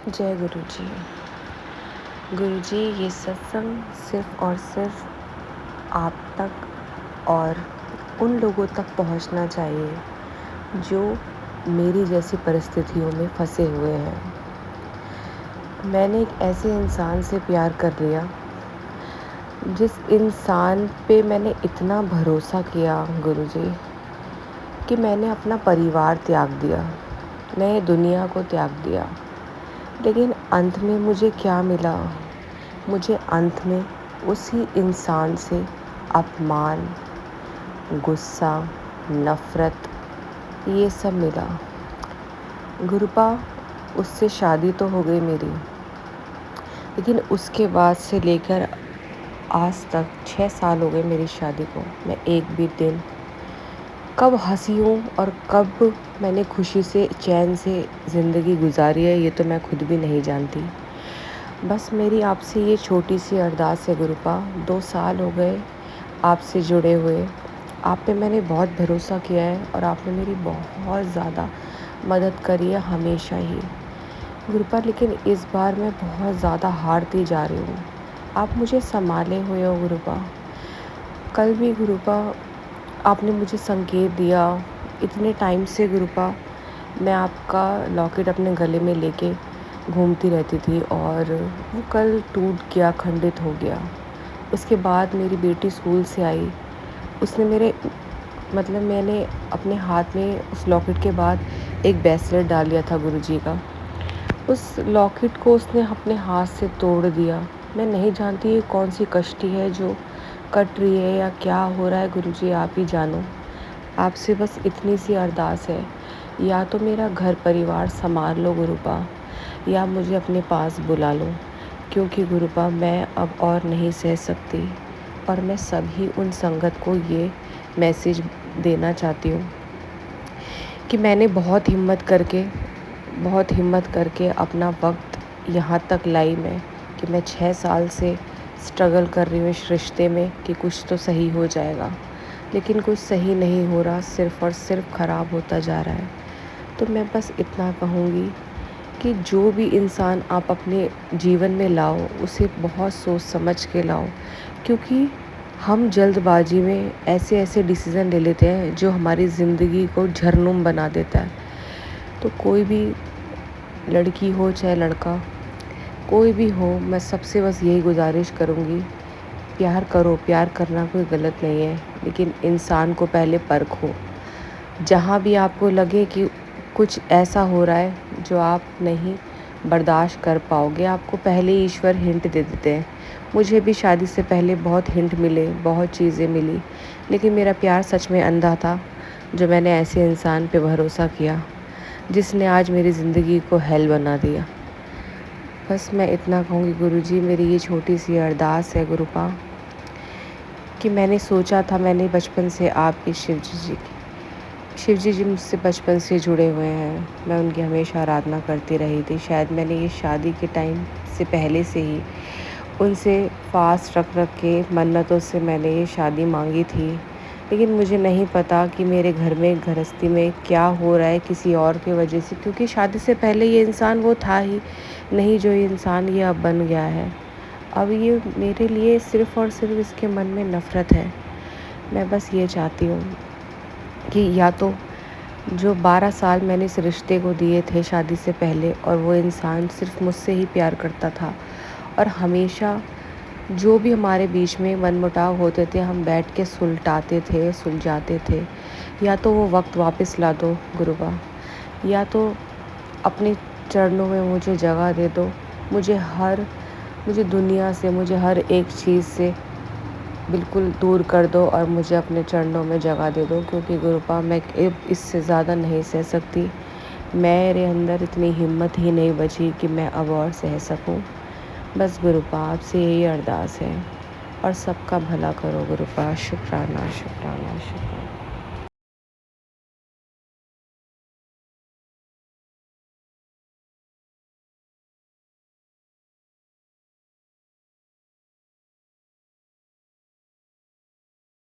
जय गुरु जी। गुरु जी, ये सत्संग सिर्फ़ और सिर्फ आप तक और उन लोगों तक पहुंचना चाहिए जो मेरी जैसी परिस्थितियों में फंसे हुए हैं। मैंने एक ऐसे इंसान से प्यार कर लिया जिस इंसान पे मैंने इतना भरोसा किया गुरु जी कि मैंने अपना परिवार त्याग दिया, नए दुनिया को त्याग दिया। लेकिन अंत में मुझे क्या मिला? मुझे अंत में उसी इंसान से अपमान, गुस्सा, नफ़रत ये सब मिला। गुरुपा, उससे शादी तो हो गई मेरी, लेकिन उसके बाद से लेकर आज तक 6 साल हो गए मेरी शादी को। मैं एक भी दिन कब हँसी हूँ और कब मैंने खुशी से चैन से ज़िंदगी गुजारी है, ये तो मैं खुद भी नहीं जानती। बस मेरी आपसे ये छोटी सी अरदास है गुरुपा, 2 साल हो गए आपसे जुड़े हुए। आप पे मैंने बहुत भरोसा किया है और आपने मेरी बहुत ज़्यादा मदद करी है हमेशा ही गुरुपा। लेकिन इस बार मैं बहुत ज़्यादा हारती जा रही हूँ। आप मुझे संभाले हुए हो गुरुपा। कल भी गुरुपा आपने मुझे संकेत दिया। इतने टाइम से गुरुपा मैं आपका लॉकेट अपने गले में लेके घूमती रहती थी और वो कल टूट गया, खंडित हो गया। उसके बाद मेरी बेटी स्कूल से आई, उसने मैंने अपने हाथ में उस लॉकेट के बाद एक ब्रेसलेट डाल लिया था गुरुजी का। उस लॉकेट को उसने अपने हाथ से तोड़ दिया। मैं नहीं जानती ये कौन सी कष्टी है जो कट रही है या क्या हो रहा है गुरुजी, आप ही जानो। आपसे बस इतनी सी अरदास है, या तो मेरा घर परिवार संभाल लो गुरुपा, या मुझे अपने पास बुला लो, क्योंकि गुरुपा मैं अब और नहीं सह सकती। और मैं सभी उन संगत को ये मैसेज देना चाहती हूँ कि मैंने बहुत हिम्मत करके अपना वक्त यहाँ तक लाई मैं, कि मैं 6 साल से स्ट्रगल कर रही हूँ इस रिश्ते में कि कुछ तो सही हो जाएगा, लेकिन कुछ सही नहीं हो रहा, सिर्फ़ और सिर्फ ख़राब होता जा रहा है। तो मैं बस इतना कहूँगी कि जो भी इंसान आप अपने जीवन में लाओ, उसे बहुत सोच समझ के लाओ, क्योंकि हम जल्दबाजी में ऐसे डिसीज़न ले लेते हैं जो हमारी ज़िंदगी को झरनूम बना देता है। तो कोई भी लड़की हो चाहे लड़का, कोई भी हो, मैं सबसे बस यही गुजारिश करूँगी, प्यार करो। प्यार करना कोई गलत नहीं है, लेकिन इंसान को पहले परखो। जहाँ भी आपको लगे कि कुछ ऐसा हो रहा है जो आप नहीं बर्दाश्त कर पाओगे, आपको पहले ईश्वर हिंट दे देते हैं। मुझे भी शादी से पहले बहुत हिंट मिले, बहुत चीज़ें मिली, लेकिन मेरा प्यार सच में अंधा था। जो मैंने ऐसे इंसान पे भरोसा किया जिसने आज मेरी ज़िंदगी को हेल बना दिया। बस मैं इतना कहूँगी गुरुजी, मेरी ये छोटी सी अरदास है गुरुपा, कि मैंने सोचा था, मैंने बचपन से आपकी शिव जी मुझसे बचपन से जुड़े हुए हैं। मैं उनकी हमेशा आराधना करती रही थी। शायद मैंने ये शादी के टाइम से पहले से ही उनसे फास्ट रख के मन्नतों से मैंने ये शादी मांगी थी। लेकिन मुझे नहीं पता कि मेरे घर में गृहस्थी में क्या हो रहा है किसी और की वजह से, क्योंकि शादी से पहले ये इंसान वो था ही नहीं जो ये इंसान ये अब बन गया है। अब ये मेरे लिए सिर्फ़ और सिर्फ इसके मन में नफ़रत है। मैं बस ये चाहती हूँ कि या तो जो 12 साल मैंने इस रिश्ते को दिए थे शादी से पहले, और वो इंसान सिर्फ मुझसे ही प्यार करता था, और हमेशा जो भी हमारे बीच में मनमुटाव होते थे हम बैठ के सुलझाते थे। या तो वो वक्त वापस ला दो गुरुबा, या तो अपने चरणों में मुझे जगह दे दो। मुझे दुनिया से, मुझे हर एक चीज़ से बिल्कुल दूर कर दो और मुझे अपने चरणों में जगह दे दो, क्योंकि गुरुपा मैं इससे ज़्यादा नहीं सह सकती। मेरे अंदर इतनी हिम्मत ही नहीं बची कि मैं अब और सह सकूं। बस गुरुपा आपसे यही अरदास है, और सबका भला करो गुरुपा। शुक्राना शुक्राना शुक्राना।